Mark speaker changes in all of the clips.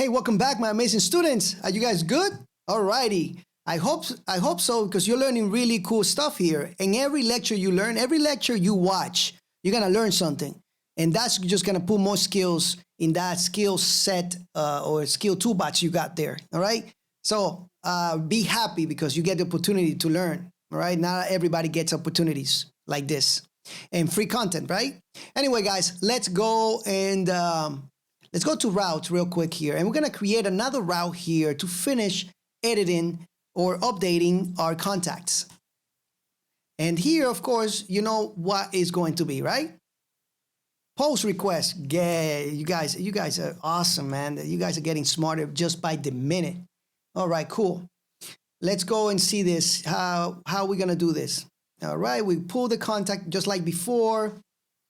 Speaker 1: Hey, welcome back, my amazing students. Are you guys good? Alrighty. I hope so, because you're learning really cool stuff here. In every lecture you learn, every lecture you watch, you're gonna learn something. And that's just gonna put more skills in that skill set or skill toolbox you got there, all right? So be happy because you get the opportunity to learn, all right? Not everybody gets opportunities like this. And free content, right? Anyway, guys, let's go and let's go to routes real quick here. And we're gonna create another route here to finish editing or updating our contacts. And here, of course, you know what is going to be, right? Post request. Yeah, you guys are awesome, man. You guys are getting smarter just by the minute. All right, cool. Let's go and see this. How are we gonna do this? All right, we pull the contact just like before,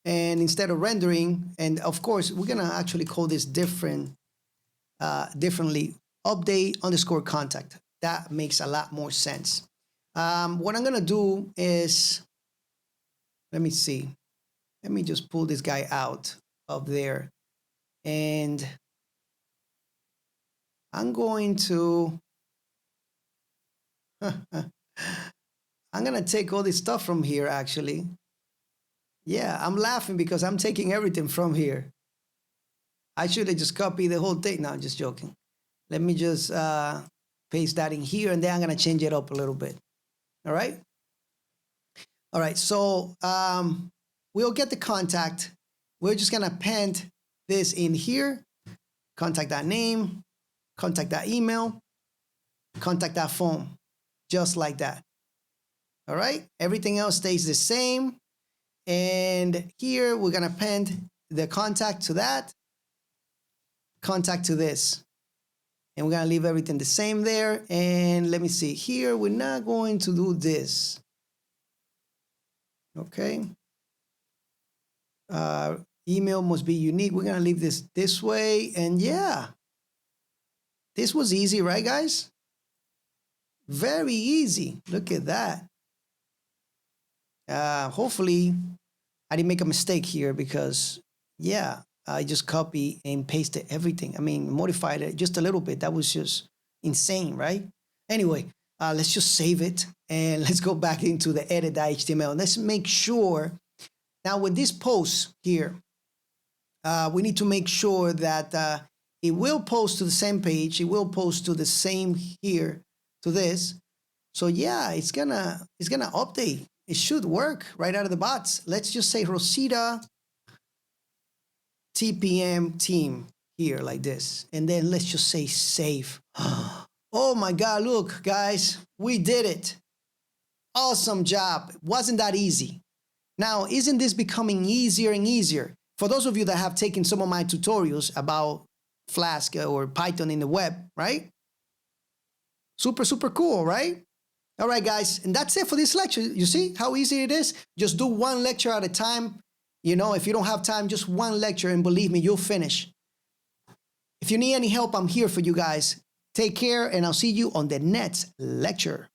Speaker 1: and instead of rendering, and of course, we're gonna actually call this differently, update_contact. That makes a lot more sense. What I'm gonna do is, let me see. Let me just pull this guy out of there. And I'm going to, I'm gonna take all this stuff from here, actually. Yeah, I'm laughing because I'm taking everything from here. I should have just copied the whole thing. No, I'm just joking. Let me just paste that in here, and then I'm gonna change it up a little bit. All right? All right, so we'll get the contact. We're just gonna append this in here. Contact.name, contact.email, contact.phone, just like that. All right, everything else stays the same. And here we're gonna append the contact to that, contact to this. And we're gonna leave everything the same there. And let me see, here we're not going to do this. Okay. Email must be unique. We're gonna leave this way. And yeah, this was easy, right, guys? Very easy. Look at that. Hopefully I didn't make a mistake here because, yeah, I just copy and pasted everything. I mean, modified it just a little bit. That was just insane, right? Anyway, let's just save it and let's go back into the edit.html. Let's make sure, now with this post here, we need to make sure that it will post to the same page. It will post to the same here, to this. So yeah, it's gonna update. It should work right out of the box. Let's just say Rosita TPM team here like this. And then let's just say save. Oh my God, look, guys, we did it. Awesome job. Wasn't that easy? Now, isn't this becoming easier and easier? For those of you that have taken some of my tutorials about Flask or Python in the web, right? Super, super cool, right? All right, guys, and that's it for this lecture. You see how easy it is? Just do one lecture at a time. You know, if you don't have time, just one lecture, and believe me, you'll finish. If you need any help, I'm here for you guys. Take care, and I'll see you on the next lecture.